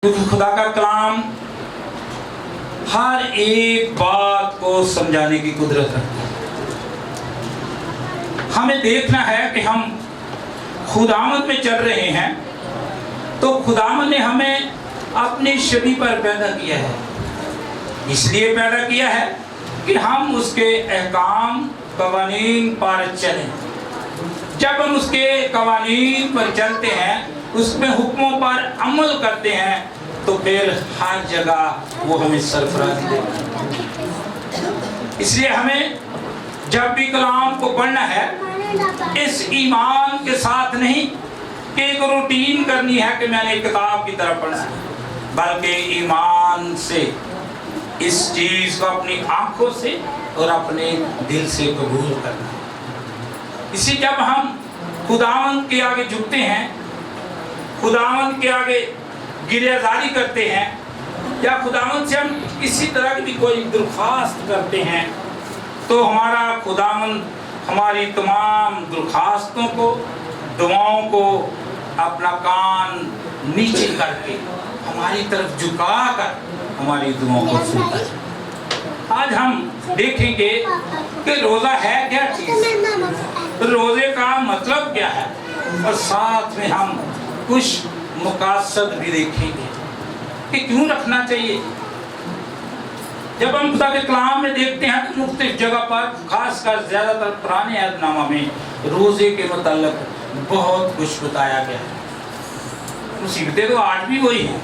کیونکہ خدا کا کلام ہر ایک بات کو سمجھانے کی قدرت رکھتا ہے۔ ہمیں دیکھنا ہے کہ ہم خداوند میں چل رہے ہیں تو خداوند نے ہمیں اپنی شبیہ پر پیدا کیا ہے، اس لیے پیدا کیا ہے کہ ہم اس کے احکام قوانین پر چلیں۔ جب ہم اس کے قوانین پر چلتے ہیں، اس میں حکموں پر عمل کرتے ہیں، تو پھر ہر جگہ وہ ہمیں سرفرازی دیتا ہے۔ اس لیے ہمیں جب بھی کلام کو پڑھنا ہے، اس ایمان کے ساتھ نہیں کہ ایک روٹین کرنی ہے کہ میں نے کتاب کی طرف پڑھنا ہے، بلکہ ایمان سے اس چیز کو اپنی آنکھوں سے اور اپنے دل سے قبول کرنا ہے۔ اسی جب ہم خداوند کے آگے جھکتے ہیں، خداوند کے آگے گریہ زاری کرتے ہیں، یا خداوند سے ہم کسی طرح کی کوئی درخواست کرتے ہیں، تو ہمارا خداوند ہماری تمام درخواستوں کو، دعاؤں کو اپنا کان نیچے کر کے ہماری طرف جھکا کر ہماری دعاؤں کو سنتا ہے۔ آج ہم دیکھیں گے کہ روزہ ہے کیا چیز، روزے کا مطلب کیا ہے، اور ساتھ میں ہم کچھ مقاصد بھی دیکھیں گے کہ کیوں رکھنا چاہیے۔ جب ہم خدا کے کلام میں دیکھتے ہیں تو مختلف جگہ پر، خاص کر زیادہ تر پرانے عہد نامہ میں روزے کے متعلق بہت کچھ بتایا گیا ہے۔ مصیبتیں تو آج بھی وہی ہیں،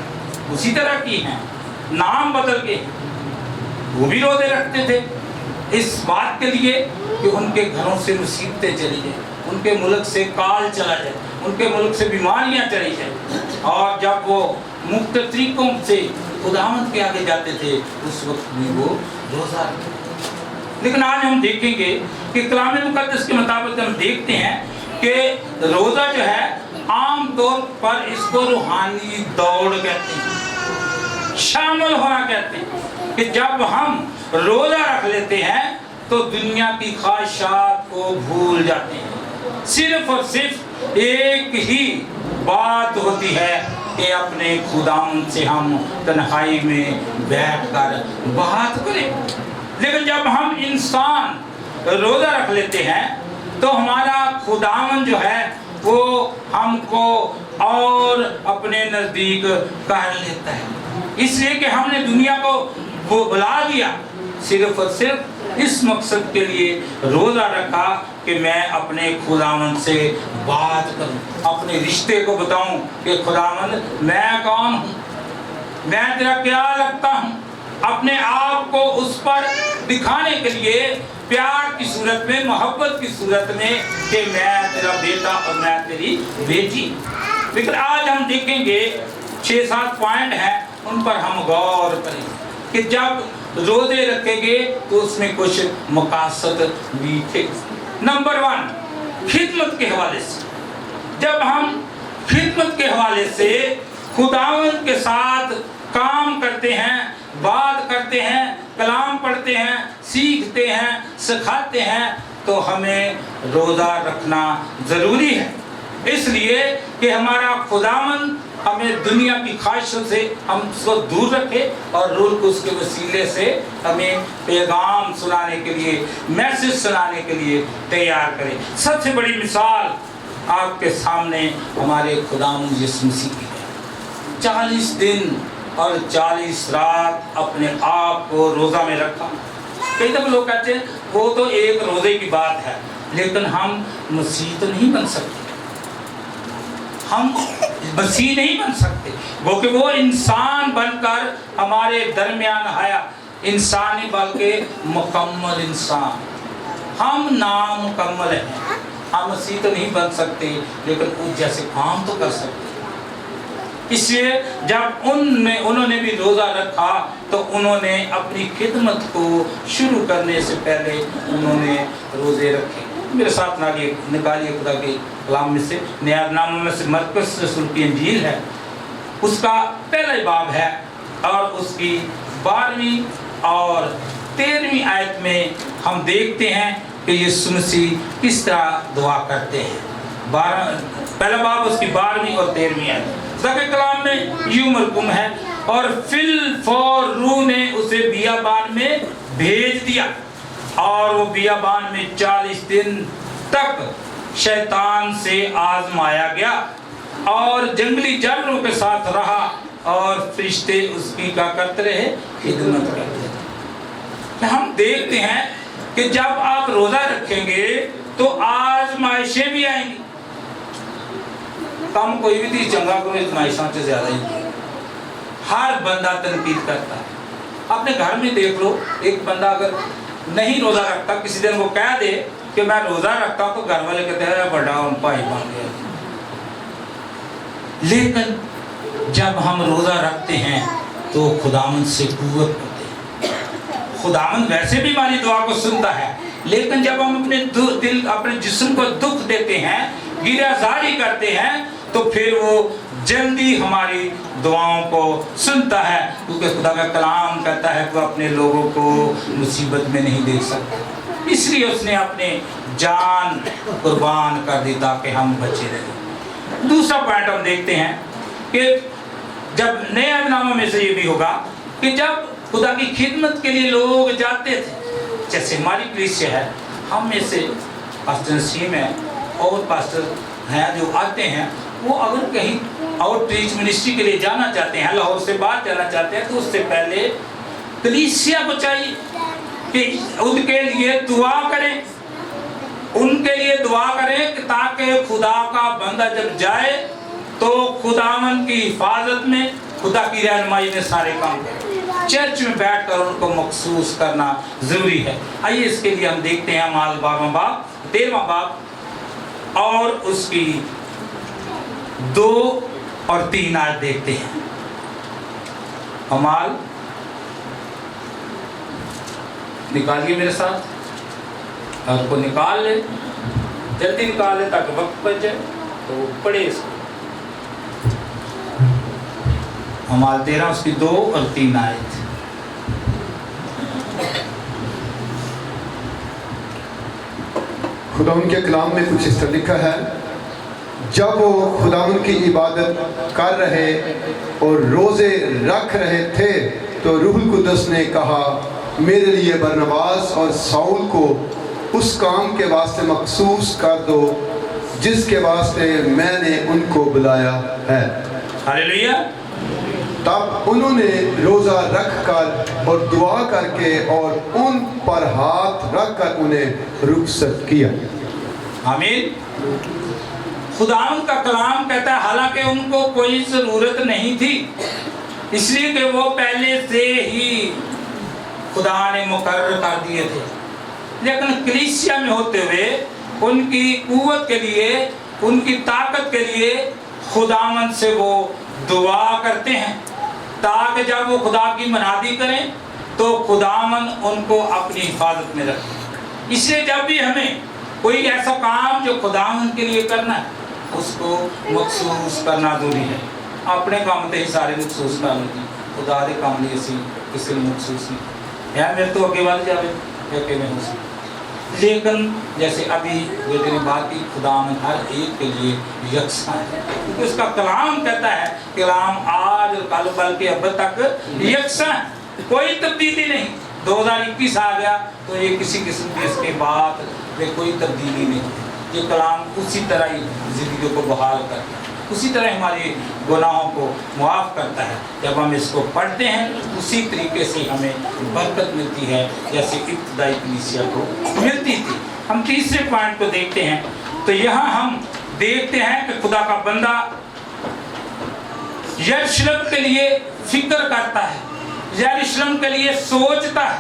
اسی طرح کی ہیں، نام بدل کے۔ وہ بھی روزے رکھتے تھے اس بات کے لیے کہ ان کے گھروں سے مصیبتیں چلی جائیں، ان کے ملک سے کال چلا جائے، ان کے ملک سے بیماریاں چلی جائیں، اور جب وہ مختلف طریقوں سے خداوند کے آگے جاتے تھے اس وقت بھی وہ روزہ رکھتے تھے۔ لیکن آج ہم دیکھیں گے کہ کلام مقدس کے مطابق ہم دیکھتے ہیں کہ روزہ جو ہے عام طور پر اس کو روحانی دوڑ کہتے ہیں، شامل ہونا کہتے ہیں، کہ جب ہم روزہ رکھ لیتے ہیں تو دنیا کی خواہشات کو بھول جاتے ہیں۔ صرف اور صرف ایک ہی بات ہوتی ہے کہ اپنے خداوند سے ہم تنہائی میں بیٹھ کر بات کریں۔ لیکن جب ہم انسان روزہ رکھ لیتے ہیں تو ہمارا خداوند جو ہے وہ ہم کو اور اپنے نزدیک کر لیتا ہے، اس لیے کہ ہم نے دنیا کو وہ بلا دیا صرف اور صرف اس مقصد کے لیے روزہ رکھا کہ میں اپنے خداوند سے بات کروں، اپنے رشتے کو بتاؤں کہ خداوند میں کون ہوں، میں تیرا کیا لگتا ہوں، اپنے آپ کو اس پر دکھانے کے لیے پیار کی صورت میں، محبت کی صورت میں کہ میں تیرا بیٹا اور میں تیری بیٹی۔ لیکن آج ہم دیکھیں گے 6-7 پوائنٹ ہیں، ان پر ہم غور کریں کہ جب روزے رکھیں گے تو اس میں کچھ مقاصد بھی تھے۔ نمبر 1، خدمت کے حوالے سے۔ جب ہم خدمت کے حوالے سے خداوند کے ساتھ کام کرتے ہیں، بات کرتے ہیں، کلام پڑھتے ہیں، سیکھتے ہیں، سکھاتے ہیں، تو ہمیں روزہ رکھنا ضروری ہے، اس لیے کہ ہمارا خداوند ہمیں دنیا کی خواہشوں سے ہم اس کو دور رکھے، اور روح کو اس کے وسیلے سے ہمیں پیغام سنانے کے لیے، میسج سنانے کے لیے تیار کرے۔ سب سے بڑی مثال آپ کے سامنے ہمارے خداوند یسوع مسیح کی ہے۔ 40 دن اور 40 رات اپنے آپ کو روزہ میں رکھا۔ کئی دفعہ لوگ کہتے ہیں وہ تو ایک روزے کی بات ہے، لیکن ہم مسیح تو نہیں بن سکتے، ہم مسیح نہیں بن سکتے، کیونکہ وہ انسان بن کر ہمارے درمیان آیا، انسانی بلکہ مکمل انسان۔ ہم نامکمل ہیں، ہم مسیح تو نہیں بن سکتے، لیکن اس جیسے کام تو کر سکتے۔ اس لیے جب انہوں نے بھی روزہ رکھا تو انہوں نے اپنی خدمت کو شروع کرنے سے پہلے انہوں نے روزے رکھے۔ میرے ساتھ نکالیے خدا کے کلام میں سے، نیا نامہ میں سے مرکز رسول کی انجیل ہے، اس کا پہلا باب ہے، اور اس کی 12ویں اور 13ویں آیت میں ہم دیکھتے ہیں کہ یسوع مسیح کس طرح دعا کرتے ہیں۔ پہلا باب اس کی 12ویں اور 13ویں آیت۔ खुदा के कलाम में यूं मरकूम है, और फिल फौर रूह ने उसे बियाबान में भेज दिया, और वो बियाबान में 40 दिन तक शैतान से आजमाया गया और जंगली जानवरों के साथ रहा, और फरिश्ते उसकी क्या करते रहे, खिदमत करते रहे। हम देखते हैं कि जब आप रोजा रखेंगे तो आजमाइशें भी आएंगी। कम कोई भी चीज चंगा करो, आजमाइशों से ज्यादा ही हर बंदा तनकीद करता है। अपने घर में देख लो, एक बंदा अगर नहीं रोजा रखता, किसी दिन वो कह दे कि मैं रोजा रखता हूं, तो घर वाले कहते हैं बड़ा भाई बन गया। लेकिन जब हम रोजा रखते हैं तो खुदावंद से कुव्वत पाते हैं। खुदावंद वैसे भी हमारी दुआ को सुनता है, लेकिन जब हम अपने दिल, अपने जिस्म को दुख देते हैं, गिरफ्तारी करते हैं, तो फिर वो जल्दी हमारी दुआओं को सुनता है, क्योंकि खुदा का कलाम कहता है कि वो अपने लोगों को मुसीबत में नहीं देख सकता। इसलिए उसने अपने जान कुर्बान कर दी ताकि हम बचे रहें। दूसरा पॉइंट हम देखते हैं कि जब नए अहदनामे में से ये भी होगा कि जब खुदा की खिदमत के लिए लोग जाते थे, जैसे हमारी कलीसिया है, हम में से पास्टर नसीम है और पास्टर हैं जो आते हैं, वो अगर कहीं आउटरीच मिनिस्ट्री के लिए जाना चाहते हैं, लाहौर से बाहर जाना चाहते हैं, तो उससे पहले कलीसिया को चाहिए कि उनके लिए दुआ करें, उनके लिए दुआ करें ताकि खुदा का बंदा जब जाए तो खुदावन की हिफाजत में, खुदा की रहनुमाई में सारे काम करें। चर्च में बैठकर उनको महसूस करना जरूरी है। आइए इसके लिए हम देखते हैं अमाल 12वां बाब 13वां बाब और उसकी 2 और 3 आयत देखते हैं। अमाल निकालिए मेरे साथ, और को निकाल ले, जल्दी निकाल ले ताकि वक्त बच जाए, तो पढ़े इसको। अमाल 13 उसकी 2 और 3 आयत। खुदावन के कलाम में कुछ इस तरह लिखा है, जब वो खुदावन की इबादत कर रहे और रोज़े रख रहे थे तो रूहुल कुद्दस ने कहा, मेरे लिए बरनबास और साउल को उस काम के वास्ते मखसूस कर दो जिसके वास्ते मैंने उनको बुलाया है। हालेलुया। तब उन्होंने रोज़ा रख कर और दुआ करके और उन पर हाथ रख कर उन्हें रुखसत किया। आमीन। खुदावंद का कलाम कहता है हालांकि उनको कोई ज़रूरत नहीं थी, इसलिए कि वो पहले से ही खुदा ने मुकर्रर कर दिए थे, लेकिन कलीसिया में होते हुए उनकी कुव्वत के लिए, उनकी ताकत के लिए खुदावंद से वो दुआ करते हैं ताकि जब वो खुदा की मनादी करें तो खुदावंद उनको अपनी हिफाजत में रखे। इसलिए जब भी हमें कोई ऐसा काम जो खुदावंद के लिए करना है, उसको मखसूस करना जरूरी है। अपने काम तो ही सारे मखसूस कर लेंगे, खुदा के काम लिए किसी ने मखसूस नहीं है। मेरे तो अगे बढ़ जाए में हो सकता, लेकिन जैसे अभी जो तेरी बात की, खुदावंद हर एक के लिए यकसा है, क्योंकि उसका कलाम कहता है, कलाम आज और कल बल्कि अब तक यकसा है, कोई तब्दीली नहीं। 2021 आ गया तो ये किसी किस्म की इसके बाद में कोई तब्दीली नहीं। ये कलाम उसी तरह ही जिंदगी को बहाल करता है, उसी तरह हमारे गुनाहों को मुआफ़ करता है। जब हम इसको पढ़ते हैं उसी तरीके से हमें बरकत मिलती है जैसे इब्तिदाई कलीसिया को मिलती थी। हम तीसरे पॉइंट को देखते हैं, तो यहाँ हम देखते हैं कि खुदा का बंदा यरूशलेम के लिए फिक्र करता है, यरूशलेम के लिए सोचता है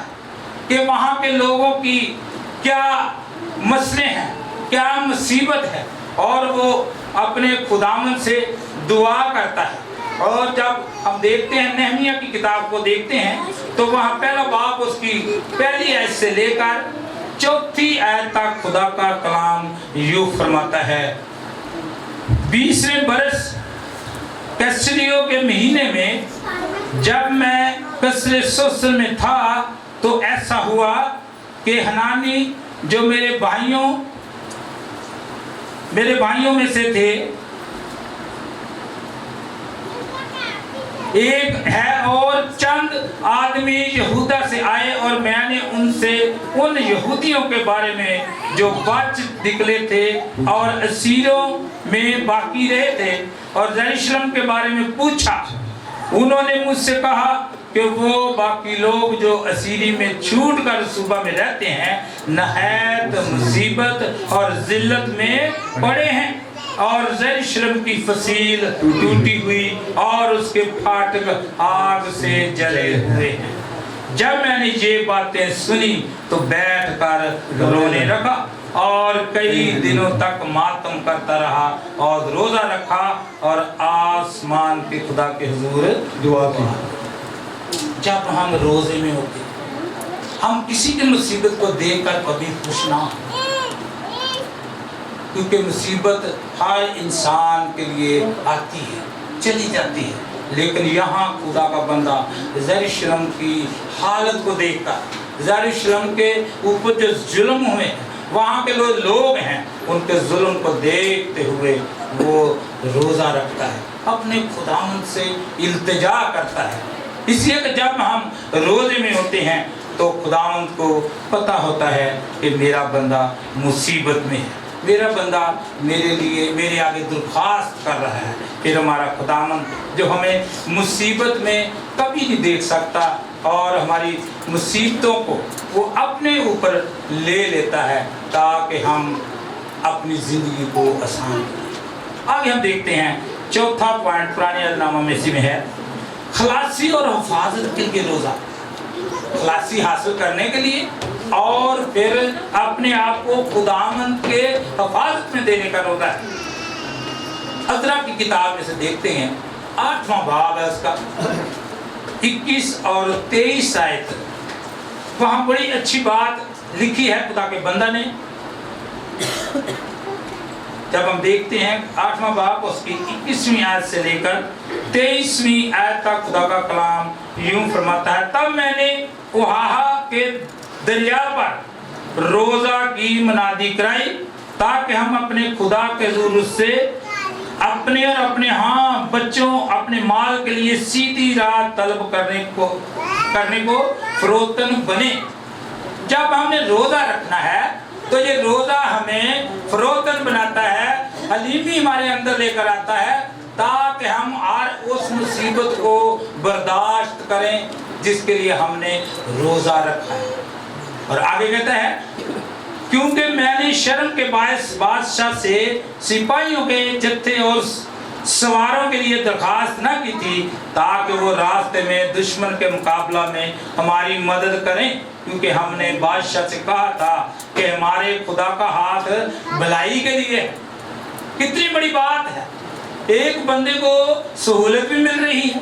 कि वहाँ के लोगों की क्या मसले हैं, क्या मुसीबत है, और वो अपने खुदावंद से दुआ करता है। और जब हम देखते हैं नहमिया की किताब को देखते हैं तो वहाँ पहला बाब उसकी पहली आयत से लेकर 4थी आयत तक खुदा का कलाम यूं फरमाता है, 20वें बरस कसरियों के महीने में जब मैं कसरे सोसल में था तो ऐसा हुआ कि हनानी जो मेरे भाइयों में से थे, ایک ہے اور چند آدمی یہودا سے آئے اور میں نے ان سے ان یہودیوں کے بارے میں جو بچ نکلے تھے اور اسیروں میں باقی رہے تھے اور یروشلم کے بارے میں پوچھا۔ انہوں نے مجھ سے کہا کہ وہ باقی لوگ جو اسیری میں چھوٹ کر صوبہ میں رہتے ہیں نہایت مصیبت اور ذلت میں پڑے ہیں، اور یروشلم کی فصیل ٹوٹی ہوئی اور اس کے پھاٹک آگ سے جلے ہوئے ہیں۔ جب میں نے یہ باتیں سنی تو بیٹھ کر رونے لگا اور کئی دنوں تک ماتم کرتا رہا اور روزہ رکھا اور آسمان کے خدا کے حضور دعا کی۔ جب ہم روزے میں ہوتے ہم کسی کی مصیبت کو دیکھ کر کبھی خوش نہ ہوں، کیونکہ مصیبت ہر انسان کے لیے آتی ہے چلی جاتی ہے، لیکن یہاں خدا کا بندہ یروشلم کی حالت کو دیکھ کر، یروشلم کے اوپر جو ظلم ہوئے وہاں کے لوگ ہیں ان کے ظلم کو دیکھتے ہوئے وہ روزہ رکھتا ہے، اپنے خداوند سے التجا کرتا ہے۔ اس لیے کہ جب ہم روزے میں ہوتے ہیں تو خداوند کو پتہ ہوتا ہے کہ میرا بندہ مصیبت میں ہے، میرا بندہ میرے لیے میرے آگے درخواست کر رہا ہے۔ پھر ہمارا خداوند جو ہمیں مصیبت میں کبھی نہیں دیکھ سکتا اور ہماری مصیبتوں کو وہ اپنے اوپر لے لیتا ہے تاکہ ہم اپنی زندگی کو آسان کریں۔ آگے ہم دیکھتے ہیں چوتھا پوائنٹ پرانے عہد نامہ میں اسی میں ہے، خلاصی اور حفاظت کے لیے روزہ، خلاصی حاصل کرنے کے لیے اور پھر اپنے آپ کو خداوند کے حفاظت میں دینے کا روزہ ہے۔ عزرا کی کتاب میں سے دیکھتے ہیں 8واں باب ہے اس کا 21 اور 23 آیت، وہاں بڑی اچھی بات لکھی ہے خدا کے بندہ نے۔ جب ہم دیکھتے ہیں 8واں باب اس کی 21ویں آیت سے لے کر 23ویں آیت تک خدا کا کلام یوں فرماتا ہے، تب میں نے اوہاہا کے دریا پر روزہ کی منادی کرائی تاکہ ہم اپنے خدا کے حضور سے اپنے اور اپنے بچوں اپنے مال کے لیے سیدھی راہ طلب کرنے کو فروتن بنے۔ جب ہم نے روزہ رکھنا ہے تو یہ روزہ ہمیں فروتن بناتا ہے، حلیمی ہمارے اندر لے کر آتا ہے تاکہ ہم ہر اس مصیبت کو برداشت کریں جس کے لیے ہم نے روزہ رکھا ہے۔ اور آگے کہتا ہے، کیونکہ میں نے شرم کے باعث بادشاہ سے سپاہیوں کے جتھے اور سواروں کے لیے درخواست نہ کی تھی تاکہ وہ راستے میں دشمن کے مقابلہ میں ہماری مدد کریں، کیونکہ ہم نے بادشاہ سے کہا تھا کہ ہمارے خدا کا ہاتھ بھلائی کے لیے ہے۔ کتنی بڑی بات ہے، ایک بندے کو سہولت بھی مل رہی ہے،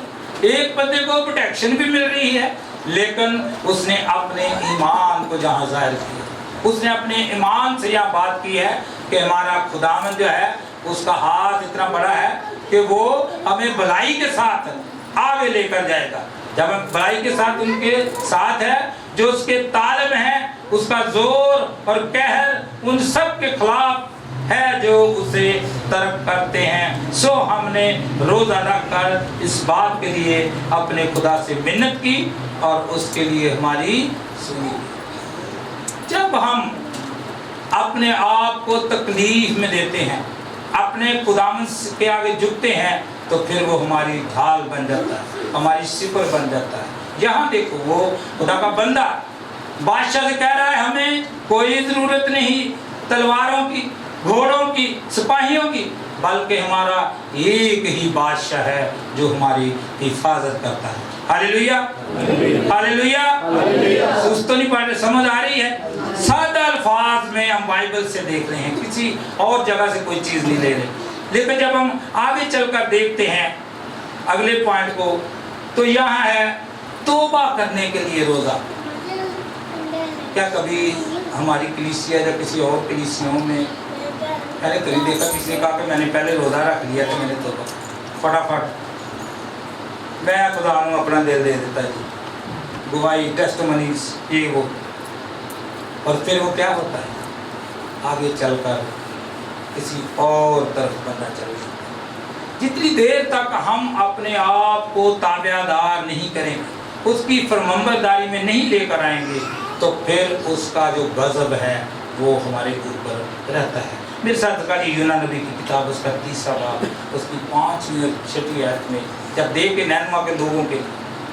ایک بندے کو پروٹیکشن بھی مل رہی ہے، لیکن اس نے اپنے ایمان کو جہاں ظاہر کیا، اس نے اپنے ایمان سے یہ بات کی ہے کہ ہمارا خداوند جو ہے اس کا ہاتھ اتنا بڑا ہے کہ وہ ہمیں بھلائی کے ساتھ آگے لے کر جائے گا۔ جب ہم بھلائی کے ساتھ ان کے ساتھ ہے، جو اس کے طالب ہیں اس کا زور اور قہر ان سب کے خلاف ہے جو اسے ترک کرتے ہیں۔ سو ہم نے روزہ رکھ کر اس بات کے لیے اپنے خدا سے منت کی اور اس کے لیے ہماری سنی۔ جب ہم اپنے آپ کو تکلیف میں دیتے ہیں، اپنے خداوند کے آگے جھکتے ہیں، تو پھر وہ ہماری ڈھال بن جاتا ہے، ہماری سپر بن جاتا ہے۔ یہاں دیکھو وہ خدا کا بندہ بادشاہ سے کہہ رہا ہے ہمیں کوئی ضرورت نہیں تلواروں کی، گھوڑوں کی، سپاہیوں کی، بلکہ ہمارا ایک ہی بادشاہ ہے جو ہماری حفاظت کرتا ہے۔ ہاللیلویہ ہاللیلویہ۔ سست تو نہیں پڑھ رہے، سمجھ آ رہی ہے؟ سادہ الفاظ میں ہم بائبل سے دیکھ رہے ہیں، کسی اور جگہ سے کوئی چیز نہیں لے رہے، لیکن جب ہم آگے چل کر دیکھتے ہیں اگلے پوائنٹ کو تو یہاں ہے توبہ کرنے کے لیے روزہ۔ کیا کبھی ہماری کلیسیا یا کسی اور کلیسیوں میں میں نے کبھی دیکھا کسی نے کہا کہ میں نے پہلے روزہ رکھ لیا تو میں نے توبہ فٹافٹ میں خدا ہوں اپنا دل دے دیتا جی، گواہی ٹیسٹمنیز یہ وہ، اور پھر وہ کیا ہوتا ہے آگے چل کر کسی اور طرف بندہ چل جاتا ہے۔ जितनी देर तक हम अपने आप को ताबेदार नहीं करेंगे, उसकी फरमाबरदारी में नहीं लेकर आएंगे, तो फिर उसका जो गज़ब है वो हमारे ऊपर रहता है। मेरे साथ कल यूना नबी की किताब उसका 30वां बाब उसकी 5वीं और 6वीं आयत में जब देख के नैनवा के लोगों के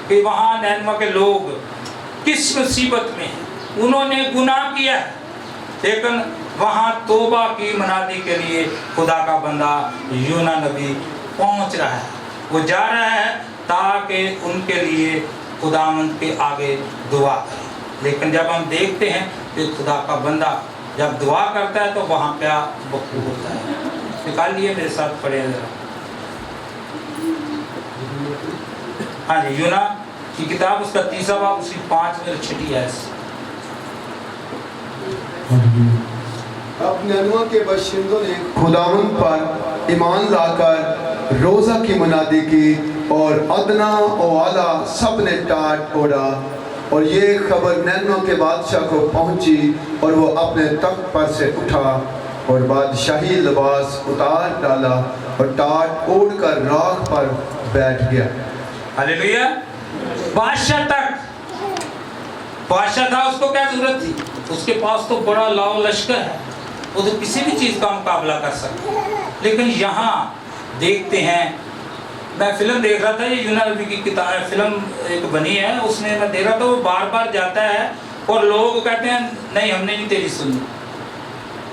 कि वहाँ नैनवा के लोग किस मुसीबत में हैं, उन्होंने गुनाह किया है, लेकिन वहाँ तौबा की मनादी के लिए खुदा का बंदा यूना नबी पहुँच रहा है, वो जा रहा है ताकि उनके लिए खुदावंद के आगे दुआ करें। लेकिन जब हम देखते हैं कि खुदा का बंदा जब दुआ करता है तो वहाँ क्या वक़्त होता है, निकालिए मेरे साथ पढ़े जरा। हाँ जी, यूना की किताब उसका 30वां बाब उसकी 5वीं और 6वीं आयत। अब नैनवा के बाशिंदों ने खुदावंद पर ईमान लाकर रोज़ा की मुनादी की और अदना और आला सब ने टाट ओढ़ा, और ये खबर नैनवा के बादशाह को पहुंची और वो अपने तख्त पर से उठा और बादशाही लिबास उतार डाला और टाट ओढ़ कर राख पर बैठ गया। हालेलुया। बादशाह था, उसको क्या जरूरत थी, उसके पास तो बड़ा लाव लश्कर है, वो तो किसी भी चीज़ का मुकाबला कर सकता है। लेकिन यहाँ देखते हैं, मैं फिल्म देख रहा था, ये यूना नबी की किताब फिल्म एक बनी है, उसमें मैं देख रहा था वो बार बार जाता है और लोग कहते हैं नहीं हमने नहीं तेरी सुनी,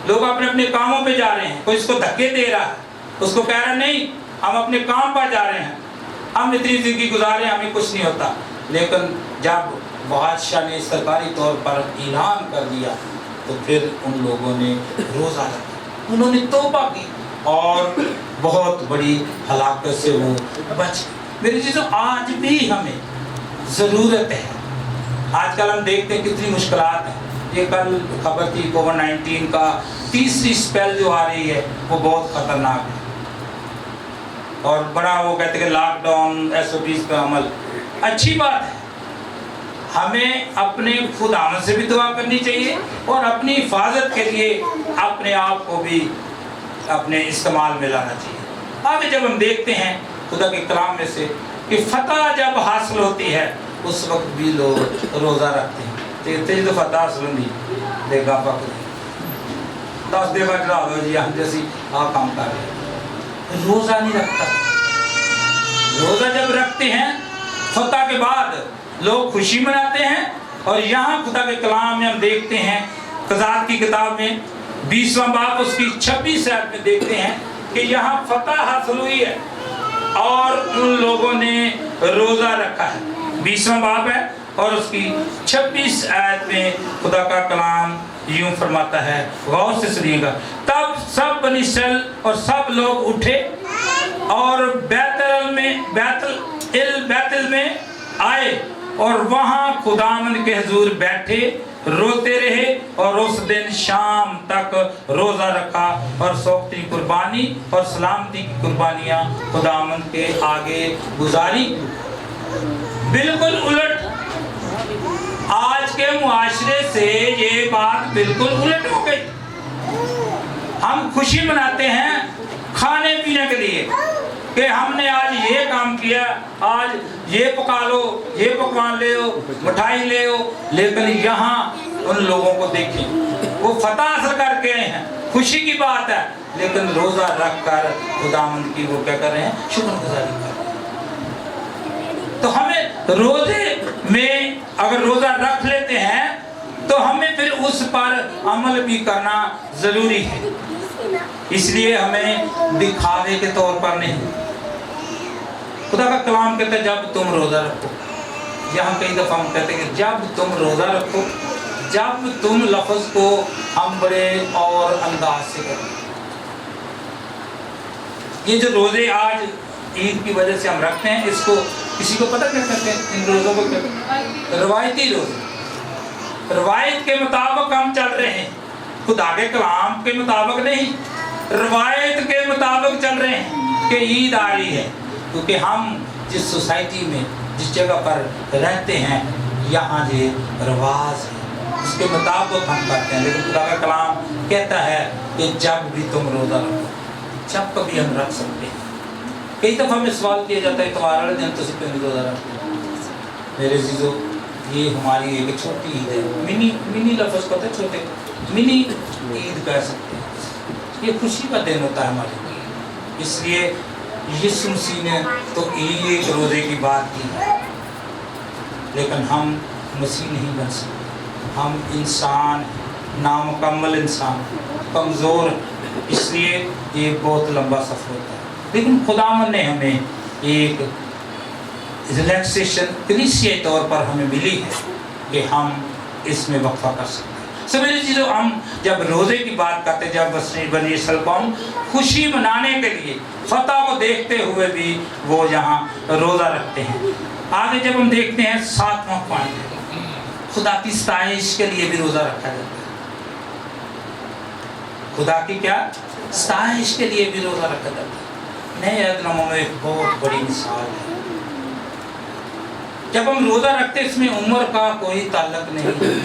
लोग अपने अपने कामों पे जा रहे हैं, कोई इसको धक्के दे रहा है, उसको कह रहा है नहीं हम अपने काम पर जा रहे हैं, हम इतनी जिंदगी गुजारे हमें कुछ नहीं होता। लेकिन जब बादशाह ने सरकारी तौर पर ऐलान कर दिया तो फिर उन लोगों ने रोज़ा रखा, उन्होंने तौबा की और बहुत बड़ी हलाकत से वो बच गए। मेरी चीज़ों आज भी हमें ज़रूरत है, आजकल हम देखते हैं कितनी मुश्किलात हैं। ये कल खबर थी कोविड-19 का तीसरी स्पेल जो आ रही है वो बहुत ख़तरनाक है, और बड़ा वो कहते हैं कि लॉकडाउन SOPs पे अमल, अच्छी बात है, हमें अपने खुदावंद से भी दुआ करनी चाहिए और अपनी हिफाजत के लिए अपने आप को भी अपने इस्तेमाल में लाना चाहिए। आगे जब हम देखते हैं खुदा के कलाम में से कि फतह जब हासिल होती है उस वक्त भी लोग रोज़ा रखते हैं। तेज तो फतह हासिल होती देगा पक 10 देगा चढ़ा दो जी, हम जैसी काम कर रहे हैं, रोज़ा नहीं रखता। रोज़ा जब रखते हैं फतह के बाद लोग खुशी मनाते हैं, और यहाँ खुदा के कलाम में हम देखते हैं क़ज़ात की किताब में 20वां बाब उसकी 26 आयत में देखते हैं कि यहाँ फतह हासिल हुई है और उन लोगों ने रोज़ा रखा है। 20वां बाब है और उसकी 26 आयत में खुदा का कलाम यूं फरमाता है, गौर से सुनिएगा। तब सब बनी इस्राएल और सब लोग उठे और बैतल में आए और वहाँ खुदावंद के हुजूर बैठे रोते रहे, और उस दिन शाम तक रोज़ा रखा और सौख्ती कुर्बानी और सलामती की कुर्बानियाँ खुदावंद के आगे गुजारी। बिल्कुल उलट आज के मुआशरे से ये बात बिल्कुल उलट हो गई। हम खुशी मनाते हैं खाने पीने के लिए कि हमने आज ये काम किया, आज ये पका लो, ये पकवान ले हो, मिठाई ले हो, लेकिन यहाँ उन लोगों को देखें वो फतह हासिल करके आए हैं, खुशी की बात है, लेकिन रोज़ा रख कर खुदावंद की वो क्या कर रहे हैं, शुक्रगुजारी कर रहे हैं। तो हमें रोज़े में अगर रोज़ा रख लेते हैं तो हमें फिर उस पर अमल भी करना ज़रूरी है, इसलिए हमें दिखावे के तौर पर नहीं। खुदा का कलाम कहता है जब तुम रोज़ा रखो, यहाँ कई दफ़ा हम कहते हैं कि जब तुम रोज़ा रखो, जब तुम लफ्ज़ को हम बड़े और अंदाज से करो। ये जो रोज़े आज ईद की वजह से हम रखते हैं, इसको किसी को पता क्या कहते हैं? इन रोज़ों को कहते हैं रवायती रोज़े। रवायत के मुताबिक हम चल रहे हैं, खुदा के कलाम के मुताबिक नहीं, रवायत के मुताबिक चल रहे हैं कि ईद आ रही है, क्योंकि हम जिस सोसाइटी में जिस जगह पर रहते हैं यहाँ ये रिवाज है, उसके मुताबिक हम करते हैं। लेकिन खुदा का कलाम कहता है कि जब भी तुम रोज़ा रखो, जब कभी हम रख सकते हैं, कई दफ़ा हमें सवाल किया जाता है इतवार वाले दिन तुम क्यों नहीं रोज़ा रखते? मेरे जीजो, ये हमारी एक छोटी ईद है। मिनी लफ्ज़ पता है, छोटे मिनी ईद कह सकते हैं। ये खुशी का दिन होता है हमारे लिए। इसलिए यीशु मसीह ने तो एक रोज़े की बात की है, लेकिन हम मसीह नहीं बन सकते। हम इंसान, नामुकम्मल इंसान, कमज़ोर, इसलिए ये बहुत लंबा सफ़र होता है। लेकिन खुदावन ने हमें एक रिलैक्सेशन कलीसियाई तौर पर हमें मिली है कि हम इसमें वक्फा कर सकते हैं। सवेरे चीज़ों हम जब रोज़े की बात करते हैं, जब बनी इसराइल कौम खुशी मनाने के लिए फतह को देखते हुए भी वो यहाँ रोज़ा रखते हैं। आगे जब हम देखते हैं 7वां पॉइंट, खुदा की सताइश के लिए भी रोज़ा रखा जाता है। खुदा की क्या सताइश के लिए भी रोज़ा रखा जाता है। नए अहदनामे में एक बहुत बड़ी मिसाल है। जब हम रोज़ा रखते इसमें उम्र का कोई ताल्लुक नहीं,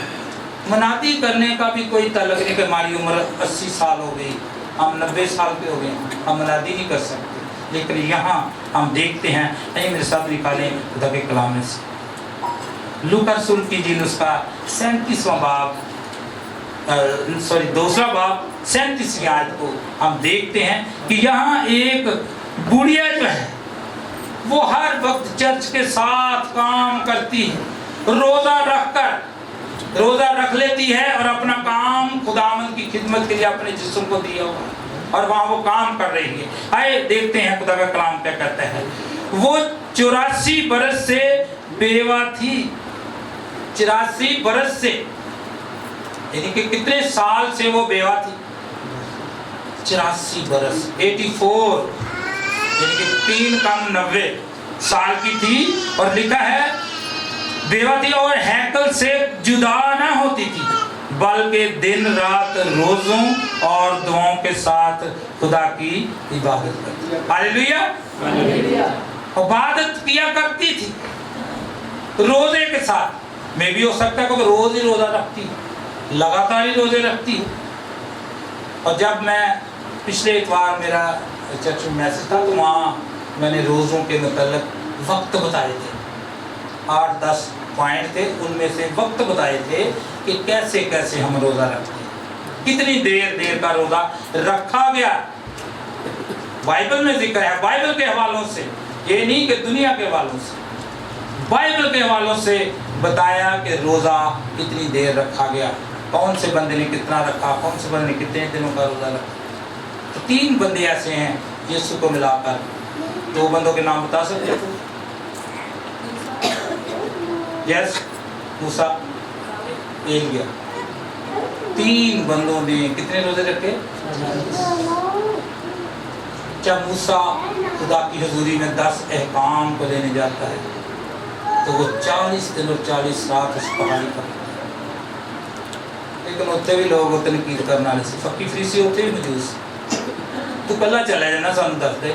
मनादी करने का भी कोई ताल्लुक नहीं कि हमारी उम्र 80 साल हो गई, हम 90 साल के हो गए, हम मनादी नहीं कर सकते। लेकिन यहाँ हम देखते हैं, नहीं मेरे साथ निकालें खुदा के कलाम में से लूका रसूल की इंजील उसका 37वां बाब, दूसरा बाब 37वीं आयत को हम देखते हैं कि यहाँ एक बुढ़िया जो है वो हर वक्त चर्च के साथ काम करती है, रोज़ा रख लेती है और अपना काम खुदावंद की खिदमत के लिए अपने जिस्म को दिया हुआ है और वहाँ वो काम कर रही है। आइए देखते हैं खुदा का कलाम क्या कहता है। वो 84 बरस से बेवा थी। 84 बरस से, यानी कि कितने साल से वो बेवा थी? 84 बरस, 84, यानी कि 3 कम 90 साल की थी। और लिखा है बेवा थी और हैकल से जुदा ना होती थी, बल्कि दिन रात रोज़ों और दुआओं के साथ खुदा की इबादत करती। हालेलुया, इबादत किया करती थी रोज़े के साथ। मैं भी हो सकता है कि रोज़ ही रोज़ा रखती हूँ, लगातार ही रोज़े रखती हूँ। और जब मैं पिछले इतवार मेरा चर्च में मैसेज था तो वहाँ मैंने रोज़ों के मतलब वक्त बताए थे, 8-10 पॉइंट थे, उनमें से वक्त बताए थे कि कैसे कैसे हम रोज़ा रखते हैं, कितनी देर का रोज़ा रखा गया। बाइबल में जिक्र है, बाइबल के हवालों से, ये नहीं कि दुनिया के हवालों से, बाइबल के हवालों से बताया कि रोज़ा कितनी देर रखा गया, कौन से बंदे ने कितना रखा, कौन से बंदे ने कितने दिनों का रोज़ा रखा। तो 3 बंदे ऐसे हैं यीशु को मिलाकर, 2 बंदों के नाम बता सकते हो? यस, मूसा, एलिया। 3 बंदों ने कितने रोजे रखे? जब मूसा खुदा की हुजूरी में 10 अहकाम को लेने जाता है तो वो 40 दिन और 40 रात उस पहाड़ी पर, लेकिन उत्ते भी लोग उतने कीर करने वाले से फक्की फरीसी होते ही मजूस। तू कला चला जाना सानू दस दे,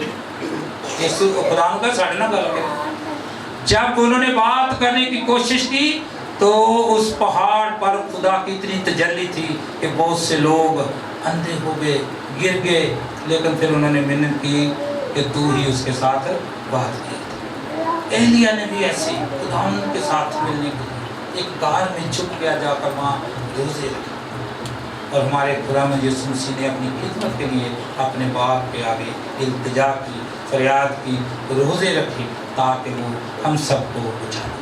यीशु को खुदा का साढ़े ना गल कर। जब उन्होंने बात करने की कोशिश की तो उस पहाड़ पर खुदा की इतनी तजल्ली थी कि बहुत से लोग अंधे हो गए, गिर गए, लेकिन फिर उन्होंने मिन्नत की कि तू ही उसके साथ बात की। एलिया ने भी ऐसे खुदा के साथ मिलने के लिए एक गार में छुप गया, जाकर वहाँ रोज़े रखे। और हमारे खुदा में यीशु मसीह ने अपनी खिदमत के लिए अपने बाप के आगे इल्तिजा की, फरियाद की, रोज़े रखे ताकि वो हम सबको बचाए।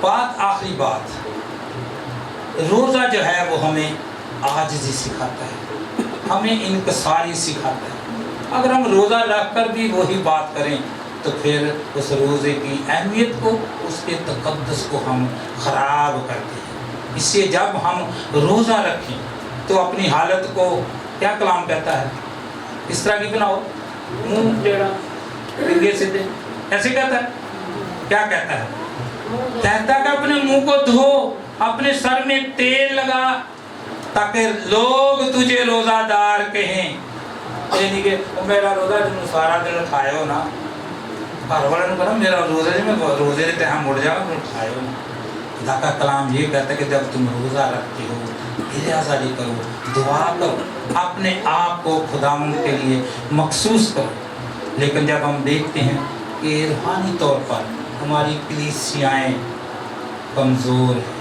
बात, आखिरी बात, रोज़ा जो है वो हमें आजिज़ी सिखाता है, हमें इनकसारी सिखाता है। अगर हम रोज़ा रख कर भी वही बात करें तो फिर उस रोज़े की अहमियत को, उसके तकद्दुस को हम ख़राब करते हैं। इसलिए जब हम रोज़ा रखें तो अपनी हालत को, क्या कलाम कहता है, इस तरह की बनाओ, मुंह टेढ़ा, रिंगे सीधे, ऐसे कहता है। क्या कहता है? कहता है कि अपने मुंह को धो, अपने सर में तेल लगा ताकि लोग तुझे रोज़ादार कहें। यानी कि मेरा रोज़ा जो सारा दिन खाए हो ना, घर वाले ने कहा मेरा रोज़े में रोज़े रहते हम उड़ जाओ, खाए हो ना। खुदा का कलाम ये कहता है कि जब तुम रोज़ा रखते हो, गिरयाज़ारी करो, दुआ करो, अपने आप को खुदावंद के लिए मखसूस करो। लेकिन जब हम देखते हैं कि रूहानी तौर पर हमारी कलीसियाएँ कमज़ोर हैं,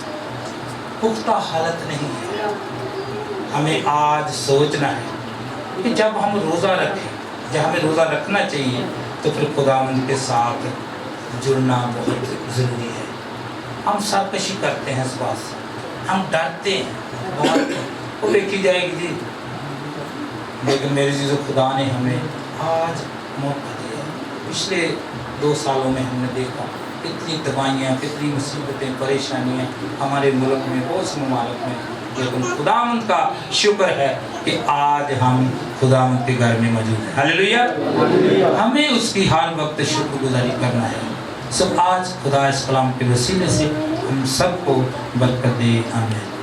पुख्ता हालत नहीं है, हमें आज सोचना है कि जब हम रोज़ा रखें, जब हमें रोज़ा रखना चाहिए, तो फिर खुदावंद के साथ जुड़ना बहुत ज़रूरी है। हम सरकशी करते हैं इस बात से, हम डरते हैं बहुत, वो देखी जाएगी जी, लेकिन मेरे चीज़ों खुदा ने हमें आज मौका दिया। पिछले 2 सालों में हमने देखा कितनी दवाइयाँ, कितनी मुसीबतें, परेशानियाँ हमारे मुल्क में, बहुत से ममालिक में, लेकिन खुदावंद का शुक्र है कि आज हम खुदावंद के घर में मौजूद हैं। हालेलुया। हमें उसकी हर वक्त शुक्रगुजारी करना है। सब आज खुदा इस कलाम के वसीले से हम सबको बरकत दे। आमीन।